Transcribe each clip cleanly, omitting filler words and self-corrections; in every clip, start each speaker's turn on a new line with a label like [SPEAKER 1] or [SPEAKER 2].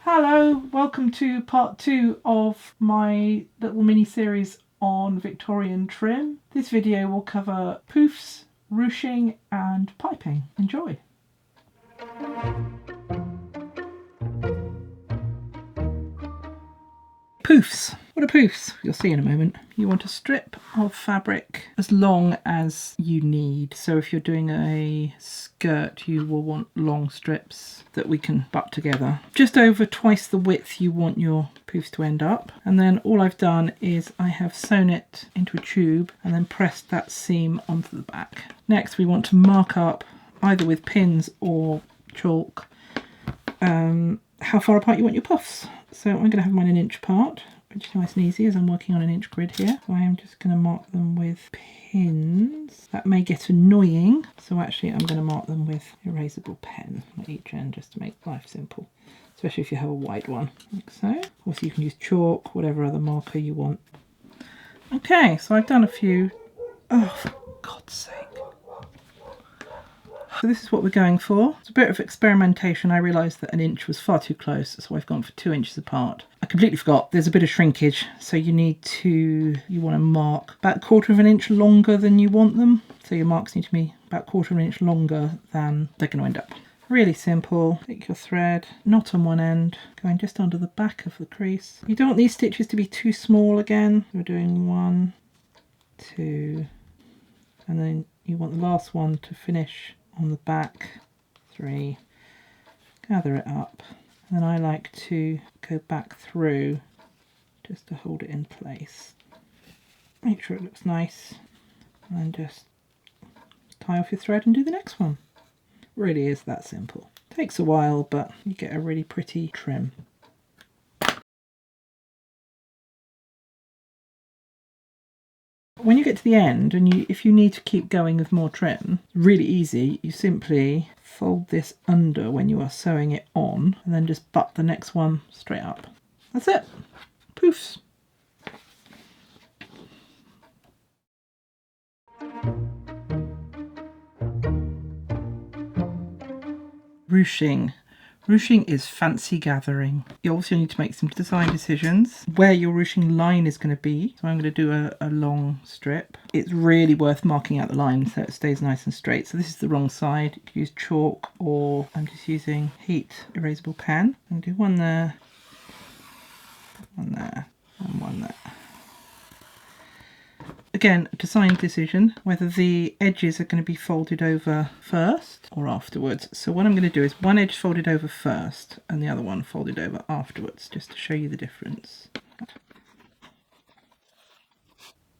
[SPEAKER 1] Hello, welcome to part 2 of my little mini-series on Victorian trim. This video will cover poufs, ruching and piping. Enjoy! Poufs. What are poufs? You'll see in a moment. You want a strip of fabric as long as you need. So if you're doing a skirt, you will want long strips that we can butt together. Just over twice the width you want your poufs to end up. And then all I've done is I have sewn it into a tube and then pressed that seam onto the back. Next we want to mark up either with pins or chalk how far apart you want your puffs. So I'm going to have mine an inch apart, which is nice and easy as I'm working on an inch grid here. So I am just going to mark them with pins. That may get annoying, so actually I'm going to mark them with erasable pen at each end just to make life simple, especially if you have a wide one, like so. Also you can use chalk, whatever other marker you want. Okay, so I've done a few. Oh, for God's sake. So this is what we're going for. It's a bit of experimentation. I realised that an inch was far too close, so I've gone for 2 inches apart. I completely forgot there's a bit of shrinkage, so you want to mark about 1/4 of an inch longer than you want them. So your marks need to be about 1/4 of an inch longer than they're going to end up. Really simple. Take your thread, knot on one end, going just under the back of the crease. You don't want these stitches to be too small again. We're doing 1, 2, and then you want the last one to finish on the back, 3, gather it up, and then I like to go back through just to hold it in place. Make sure it looks nice, and then just tie off your thread and do the next one. Really is that simple. Takes a while, but you get a really pretty trim. When you get to the end, and if you need to keep going with more trim, really easy. You simply fold this under when you are sewing it on, and then just butt the next one straight up. That's it. Poufs. Ruching. Ruching is fancy gathering. You also need to make some design decisions where your ruching line is going to be. So I'm going to do a long strip. It's really worth marking out the line so it stays nice and straight. So this is the wrong side. You can use chalk, or I'm just using heat erasable pen. I'm going to do one there, and one there. Again, a design decision, whether the edges are going to be folded over first or afterwards. So what I'm going to do is one edge folded over first and the other one folded over afterwards, just to show you the difference.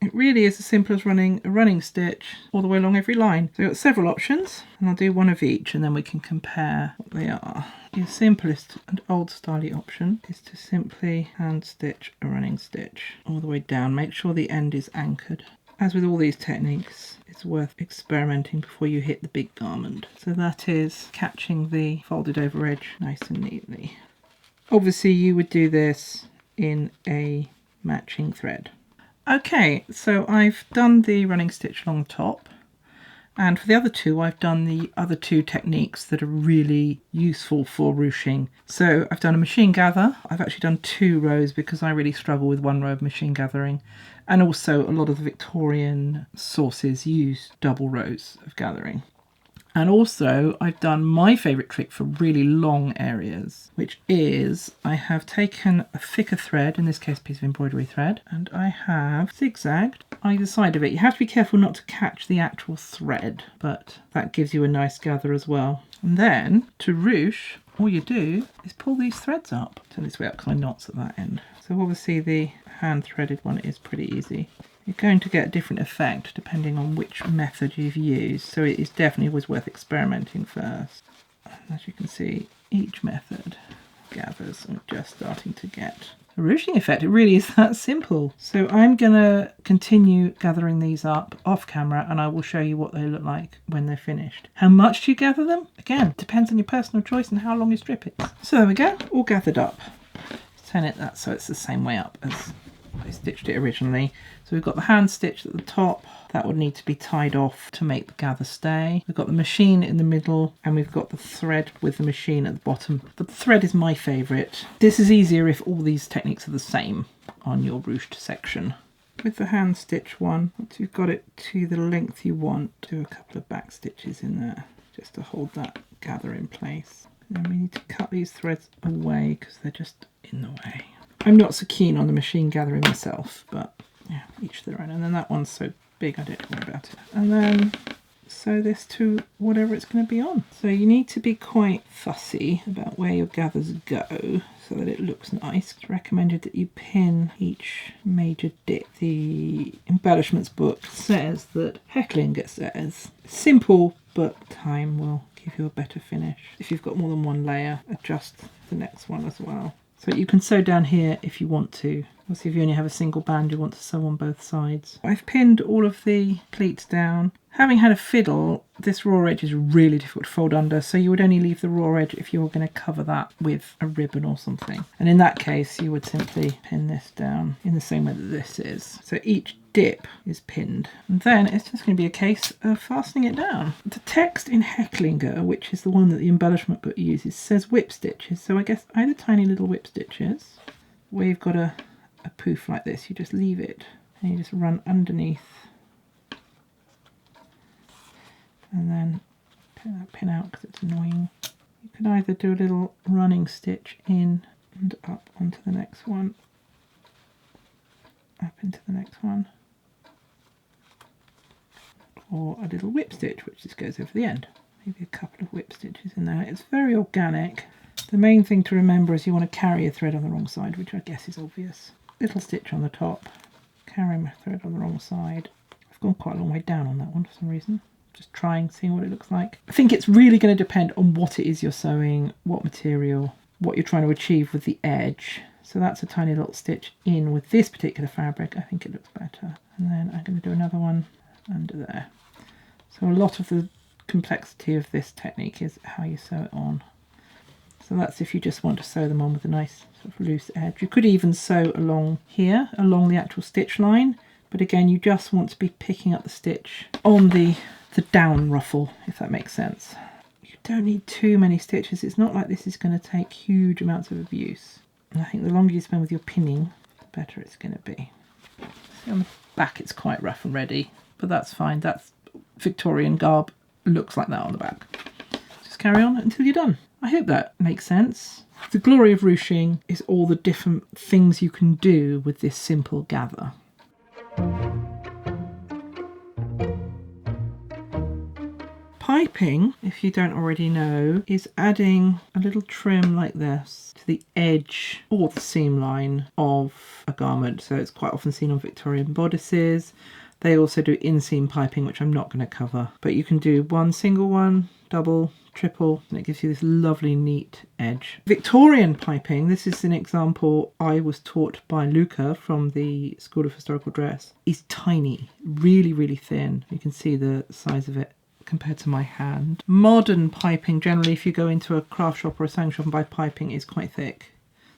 [SPEAKER 1] It really is as simple as running a running stitch all the way along every line. So we've got several options, and I'll do one of each and then we can compare what they are. Your simplest and old styley option is to simply hand stitch a running stitch all the way down. Make sure the end is anchored. As with all these techniques, it's worth experimenting before you hit the big garment. So that is catching the folded over edge nice and neatly. Obviously you would do this in a matching thread. Okay, so I've done the running stitch along the top, and for the other two I've done the other two techniques that are really useful for ruching. So I've done a machine gather. I've actually done 2 rows because I really struggle with 1 row of machine gathering, and also a lot of the Victorian sources use double rows of gathering. And also I've done my favourite trick for really long areas, which is I have taken a thicker thread, in this case a piece of embroidery thread, and I have zigzagged either side of it. You have to be careful not to catch the actual thread, but that gives you a nice gather as well. And then to ruche, all you do is pull these threads up. Turn this way up because my knot's at that end. So obviously the hand threaded one is pretty easy. You're going to get a different effect depending on which method you've used, so it is definitely always worth experimenting first. And as you can see, each method gathers, and just starting to get a ruching effect. It really is that simple. So I'm going to continue gathering these up off camera, and I will show you what they look like when they're finished. How much do you gather them? Again, depends on your personal choice and how long your strip is. So there we go, all gathered up. Turn it that so it's the same way up as I stitched it originally. So we've got the hand stitch at the top. That would need to be tied off to make the gather stay. We've got the machine in the middle, and we've got the thread with the machine at the bottom. The thread is my favourite. This is easier if all these techniques are the same on your ruched section. With the hand stitch one, once you've got it to the length you want, do a couple of back stitches in there just to hold that gather in place. And then we need to cut these threads away because they're just in the way. I'm not so keen on the machine gathering myself, but yeah, each their own. And then that one's so big I don't worry about it. And then sew this to whatever it's going to be on. So you need to be quite fussy about where your gathers go so that it looks nice. It's recommended that you pin each major dip. The embellishments book says that heckling says simple, but time will give you a better finish. If you've got more than one layer, adjust the next one as well. So you can sew down here if you want to. Obviously, if you only have a single band, you want to sew on both sides. I've pinned all of the pleats down. Having had a fiddle, this raw edge is really difficult to fold under, so you would only leave the raw edge if you were going to cover that with a ribbon or something. And in that case, you would simply pin this down in the same way that this is. So each dip is pinned. And then it's just going to be a case of fastening it down. The text in Hecklinger, which is the one that the embellishment book uses, says whip stitches. So I guess either tiny little whip stitches, where you've got a poof like this, you just leave it and you just run underneath and then pin that pin out because it's annoying. You can either do a little running stitch in and up onto the next one, up into the next one, or a little whip stitch which just goes over the end. Maybe a couple of whip stitches in there. It's very organic. The main thing to remember is you want to carry a thread on the wrong side, which I guess is obvious. Little stitch on the top, carry my thread on the wrong side. I've gone quite a long way down on that one for some reason. Just trying, seeing what it looks like. I think it's really going to depend on what it is you're sewing, what material, what you're trying to achieve with the edge. So that's a tiny little stitch in with this particular fabric. I think it looks better. And then I'm going to do another one under there. So a lot of the complexity of this technique is how you sew it on. So that's if you just want to sew them on with a nice sort of loose edge. You could even sew along here, along the actual stitch line, but again you just want to be picking up the stitch on the down ruffle, if that makes sense. You don't need too many stitches. It's not like this is going to take huge amounts of abuse. And I think the longer you spend with your pinning, the better it's going to be. See, on the back it's quite rough and ready, but that's fine. That's Victorian garb, looks like that on the back. Just carry on until you're done. I hope that makes sense. The glory of ruching is all the different things you can do with this simple gather. Piping, if you don't already know, is adding a little trim like this to the edge or the seam line of a garment. So it's quite often seen on Victorian bodices. They also do inseam piping, which I'm not going to cover. But you can do one single one, double, triple, and it gives you this lovely neat edge. Victorian piping, this is an example I was taught by Luca from the School of Historical Dress, is tiny, really, really thin. You can see the size of it compared to my hand. Modern piping, generally if you go into a craft shop or a sewing shop and buy piping, is quite thick.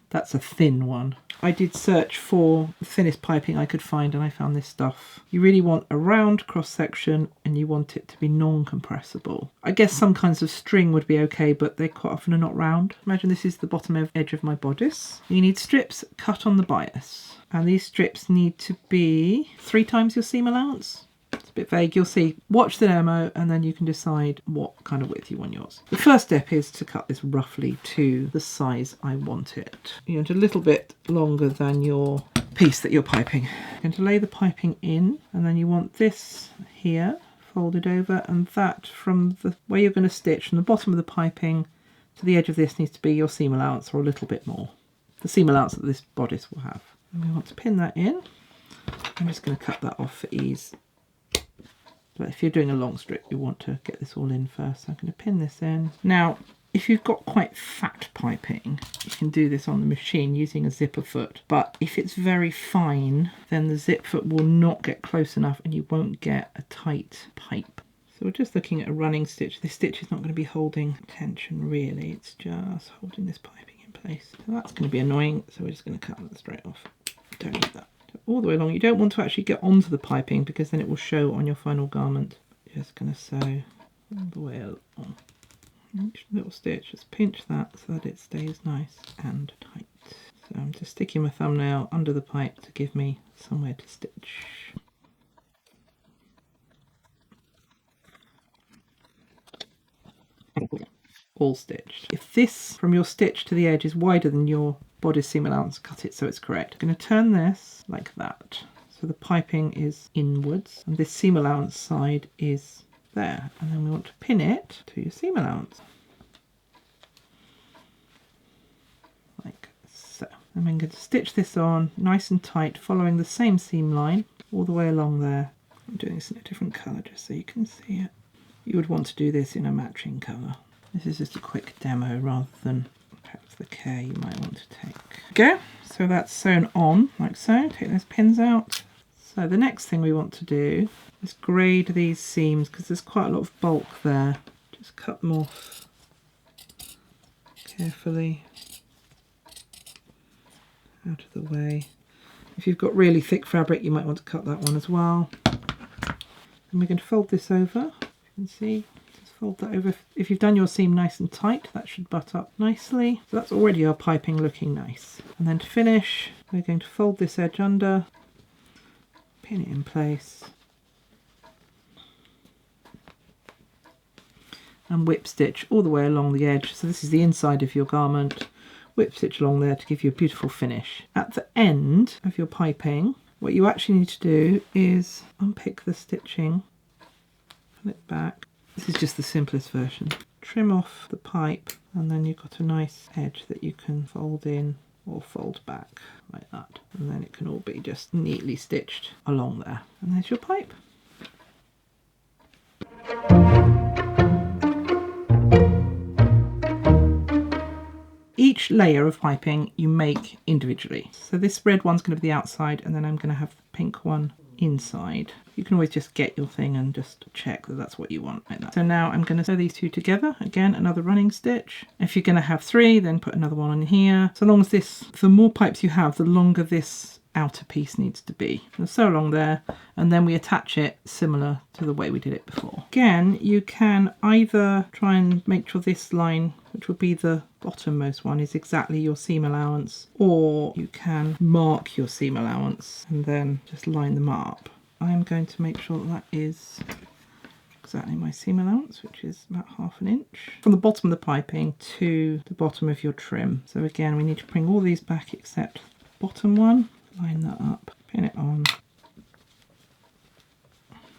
[SPEAKER 1] That's a thin one. I did search for the thinnest piping I could find and I found this stuff. You really want a round cross section and you want it to be non-compressible. I guess some kinds of string would be okay, but they quite often are not round. Imagine this is the bottom edge of my bodice. You need strips cut on the bias, and these strips need to be 3 times your seam allowance. It's a bit vague, you'll see. Watch the demo and then you can decide what kind of width you want yours. The first step is to cut this roughly to the size I want it. You want a little bit longer than your piece that you're piping. You're going to lay the piping in, and then you want this here folded over, and that from the where you're going to stitch from the bottom of the piping to the edge of this needs to be your seam allowance, or a little bit more. The seam allowance that this bodice will have. And we want to pin that in. I'm just going to cut that off for ease. But if you're doing a long strip, you want to get this all in first. So I'm going to pin this in. Now, if you've got quite fat piping, you can do this on the machine using a zipper foot. But if it's very fine, then the zip foot will not get close enough and you won't get a tight pipe. So we're just looking at a running stitch. This stitch is not going to be holding tension really. It's just holding this piping in place. So that's going to be annoying. So we're just going to cut that straight off. Don't need that. all the way along. You don't want to actually get onto the piping because then it will show on your final garment. Just going to sew all the way along. Each little stitch, just pinch that so that it stays nice and tight. So I'm just sticking my thumbnail under the pipe to give me somewhere to stitch. All stitched. If this from your stitch to the edge is wider than your bodice seam allowance, cut it so it's correct. I'm going to turn this like that so the piping is inwards and this seam allowance side is there, and then we want to pin it to your seam allowance like so. And I'm going to stitch this on nice and tight following the same seam line all the way along there. I'm doing this in a different colour just so you can see it. You would want to do this in a matching colour. This is just a quick demo rather than perhaps the care you might want to take. Go. So that's sewn on like so. Take those pins out. So the next thing we want to do is grade these seams because there's quite a lot of bulk there. Just cut them off carefully out of the way. If you've got really thick fabric, you might want to cut that one as well. And we're going to fold this over. You can see. Fold that over. If you've done your seam nice and tight, that should butt up nicely. So that's already our piping looking nice. And then to finish, we're going to fold this edge under, pin it in place, and whip stitch all the way along the edge. So this is the inside of your garment. Whip stitch along there to give you a beautiful finish. At the end of your piping, what you actually need to do is unpick the stitching, pull it back. This is just the simplest version. Trim off the pipe and then you've got a nice edge that you can fold in or fold back like that. And then it can all be just neatly stitched along there. And there's your pipe. Each layer of piping you make individually. So this red one's going to be the outside and then I'm going to have the pink one inside. You can always just get your thing and just check that that's what you want like that. So now I'm going to sew these two together. Again, another running stitch. If you're going to have 3, then put another one on here. So long as this, the more pipes you have, the longer this outer piece needs to be. And sew along there, and then we attach it similar to the way we did it before. Again, you can either try and make sure this line, which would be the bottommost one, is exactly your seam allowance, or you can mark your seam allowance and then just line them up. I'm going to make sure that is exactly my seam allowance, which is about 1/2 inch from the bottom of the piping to the bottom of your trim. So again, we need to bring all these back except the bottom one. Line that up, pin it on,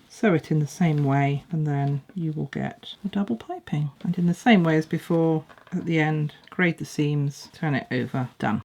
[SPEAKER 1] sew it in the same way, and then you will get a double piping. And in the same way as before, at the end, grade the seams, turn it over, done.